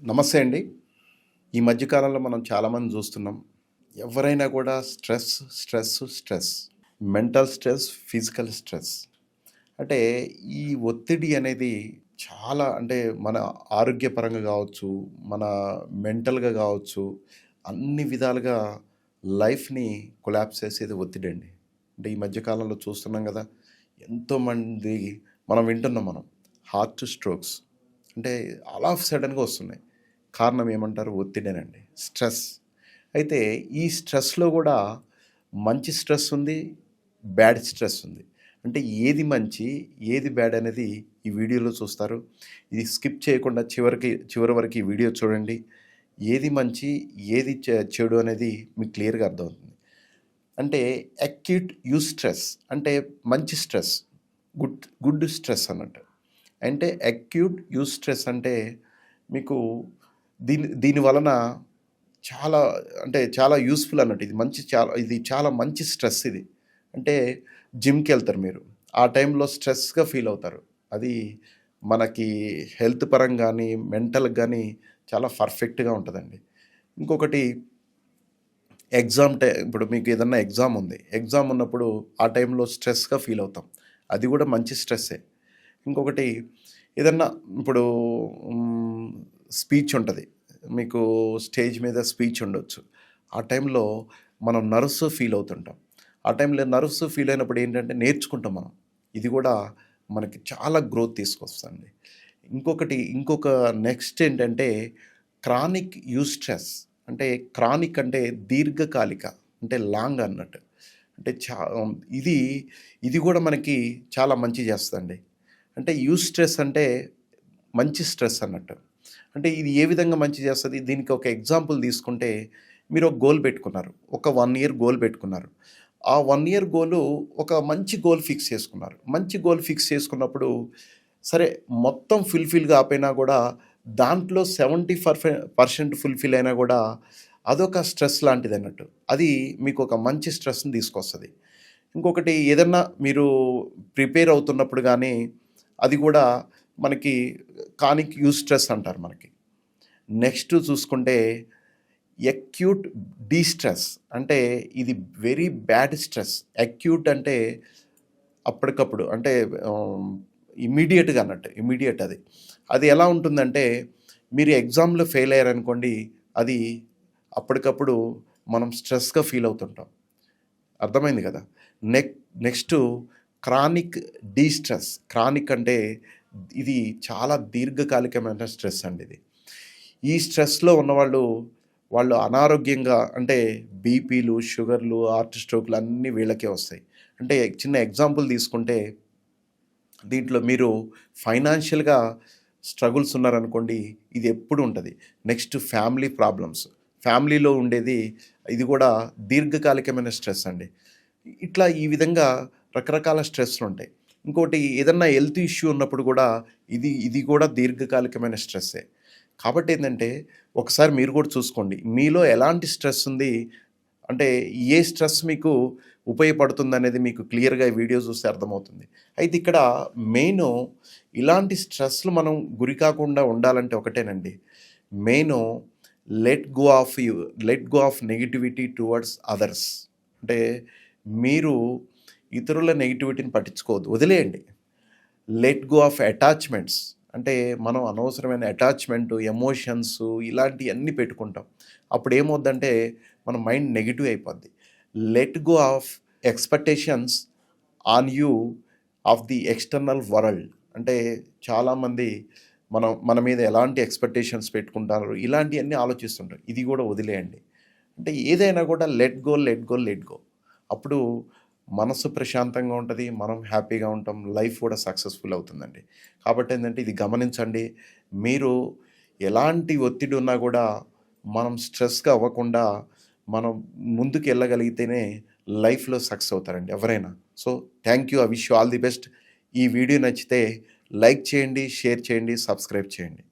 నమస్తే అండి. ఈ మధ్య కాలంలో మనం చాలామంది చూస్తున్నాం. ఎవరైనా కూడా stress. Mental stress, physical stress. అంటే ఈ ఒత్తిడి అనేది చాలా అంటే మన ఆరోగ్యపరంగా కావచ్చు, మన మెంటల్‌గా కావచ్చు, అన్ని విధాలుగా లైఫ్‌ని కొలాప్స్ చేసేది ఒత్తిడండి. అంటే ఈ మధ్య కాలంలో చూస్తున్నాం గదా! ఎంతోమంది మనం వింటున్నాం. హార్ట్ స్ట్రోక్స్ అంటే ఆల్ ఆఫ్ సడెన్‌గా వస్తున్నాయి. కారణం ఏమంటారు? ఒత్తిడేనండి. స్ట్రెస్. అయితే ఈ స్ట్రెస్‌లో గూడా మంచి స్ట్రెస్ ఉంది, బ్యాడ్ స్ట్రెస్ ఉంది. అంటే ఏది మంచి, ఏది బ్యాడ్ అనేది ఈ వీడియోలో చూస్తారు. ఇది స్కిప్ చేయకుండా చివరి వరకు ఈ వీడియో చూడండి. ఏది మంచి, ఏది చెడు అనేది మీకు క్లియర్‌గా అర్థమవుతుంది. అంటే అక్యూట్ యూస్ట్రెస్ అంటే మంచి స్ట్రెస్. గుడ్ స్ట్రెస్ అన్నట్టు. అంటే అక్యూట్ యూస్ట్రెస్ అంటే మీకు దీని వలన చాలా అంటే చాలా యూస్‌ఫుల్ అన్నట్టు. ఇది చాలా మంచి స్ట్రెస్ ఇది. అంటే జిమ్‌కెళ్తారు మీరు. ఆ టైంలో స్ట్రెస్‌గా ఫీల్ అవుతారు. అది మనకి హెల్త్ పరంగా గానీ, మెంటల్‌గా గానీ చాలా పర్ఫెక్ట్‌గా ఉంటదండి. ఇంకొకటి ఇప్పుడు మీకు ఏదన్నా ఎగ్జామ్ ఉంది. ఎగ్జామ్ ఉన్నప్పుడు ఆ టైంలో స్ట్రెస్‌గా ఫీల్ అవుతాం. అది గూడా మంచి స్ట్రెస్సే. ఇంకొకటి ఏదన్నా ఇప్పుడు హ్మ్, స్పీచ్ ఉంటది. మీకు స్టేజ్ మీద స్పీచ్ ఉండొచ్చు. ఆ టైంలో మనం నర్వస్ ఫీల్ అవుతుంటాం. ఆ టైంలో నర్వస్ ఫీల్ అయినప్పుడు ఏంటంటే నేర్చుకుంటాం మనం. ఇది గూడా మనకి చాలా గ్రోత్ తీసుకొస్తదండి. ఇంకొక నెక్స్ట్ ఏంటంటే క్రానిక్ యూస్ట్రెస్ అంటే క్రానిక్ అంటే దీర్ఘకాలిక అంటే లాంగ్ అన్నట్టు. అంటే ఇది ఇది గూడా మనకి చాలా మంచి చేస్తదండి. అంటే యూస్ట్రెస్ అంటే మంచి స్ట్రెస్ అన్నట్టు. అంటే ఇది ఏ విధంగా మంచి చేస్తది? దీనికి ఒక ఎగ్జాంపుల్ తీసుకుంటే మీరు ఒక గోల్ పెట్టుకున్నారు. ఒక 1 ఇయర్ గోల్ పెట్టుకున్నారు. ఆ 1 ఇయర్ గోలు ఒక మంచి గోల్ ఫిక్స్ చేసుకున్నారు. మంచి గోల్ ఫిక్స్ చేసుకున్నప్పుడు సరే మొత్తం ఫుల్‌ఫిల్ కాపోయినా గూడా దాంట్లో 70% ఫుల్‌ఫిల్ అయినా గూడా అదొక స్ట్రెస్ లాంటిదన్నట్టు. అది మీకొక మంచి స్ట్రెస్‌ని తీసుకొస్తది. ఇంకొకటి ఏదన్నా మీరు ప్రిపేర్ అవుతున్నప్పుడు గానీ అది గూడా మనకి కానిక్ యూస్ట్రెస్ అంటారు మనకి. నెక్స్ట్ చూసుకుంటే అక్యూట్ డీస్ట్రెస్ అంటే ఇది వెరీ బ్యాడ్ స్ట్రెస్. అక్యూట్ అంటే అప్పటికప్పుడు అంటే ఇమ్మీడియేట్‌గా అన్నట్టు. ఇమ్మీడియేట్ అది. అది ఎలా ఉంటుందంటే మీరు ఎగ్జామ్‌లో ఫెయిల్ అయ్యారనుకోండి, అది అప్పటికప్పుడు మనం స్ట్రెస్‌గా ఫీల్ అవుతుంటాం. అర్థమైంది గదా! Neck next chronic de-stress. Chronic అంటే ఇది చాలా దీర్ఘకాలికమైన స్ట్రెస్ అండి ఇది. ఈ స్ట్రెస్‌లో ఉన్నవాళ్ళు, వాళ్ళు అనారోగ్యంగా అంటే బీపీలు, షుగర్‌లు, హార్ట్ స్ట్రోక్‌లు అన్నీ వీళ్ళకే వస్తాయి. అంటే చిన్న ఎగ్జాంపుల్ తీసుకుంటే దీంట్లో మీరు ఫైనాన్షియల్‌గా స్ట్రగుల్స్ ఉన్నారనుకోండి, ఇది ఎప్పుడు ఉంటది. Next family problems. ఫ్యామిలీలో ఉండేది ఇది గూడా దీర్ఘకాలికమైన స్ట్రెస్ అండి. ఇట్లా ఈ విధంగా రకరకాల స్ట్రెస్‌లుంటాయి. ఇంకోటి ఏదన్నా హెల్త్ ఇష్యూ ఉన్నప్పుడు గూడా ఇది గూడా దీర్ఘకాలికమైన స్ట్రెస్సే. కాబట్టేందంటే, ఒకసారి మీరు గూడా చూసుకోండి. మీలో ఎలాంటి స్ట్రెస్ ఉంది? అంటే ఏ స్ట్రెస్ మీకు ఉపయోగపడుతుందనేది మీకు క్లియర్‌గా ఈ వీడియో చూస్తే అర్థమవుతుంది. అయితే ఇక్కడ మెయిను ఇలాంటి స్ట్రెస్‌లు మనం గురి కాకుండా ఉండాలంటే ఒకటేనండి. Main let go of negativity towards others. అంటే మీరు ఇతరుల నెగటివిటీని పట్టించుకోవద్దు. వదిలేయండి. Let go of attachments. అంటే మనం అనవసరమైన అటాచ్‌మెంటు, ఎమోషన్సు ఇలాంటియన్నీ పెట్టుకుంటాం. అప్పుడేమవుద్దంటే మన మైండ్ నెగెటివ్ అయిపోద్ది. Let go of expectations on you of the external world. అంటే చాలామంది మన మీద ఎలాంటి ఎక్స్‌పెక్టేషన్స్ పెట్టుకుంటారు, ఇలాంటియన్నీ ఆలోచిస్తుంటారు. ఇది గూడా వదిలేయండి. అంటే ఏదైనా కూడా లెట్ గో. అప్పుడు మనసు ప్రశాంతంగా ఉంటది. మనం హ్యాపీగా ఉంటాం. లైఫ్ కూడా సక్సెస్‌ఫుల్ అవుతుందండి. కాబట్టి ఏందంటే ఇది గమనించండి. మీరు ఎలాంటి ఒత్తిడి ఉన్నా గూడా మనం స్ట్రెస్‌గా అవ్వకుండా మనం ముందుకెళ్ళగలిగితేనే లైఫ్‌లో సక్సెస్ అవుతారండి ఎవరైనా. So, thank you. I wish you all the best. ఈ వీడియో నచ్చితే లైక్ చేయండి, షేర్ చేయండి, సబ్స్క్రైబ్ చేయండి.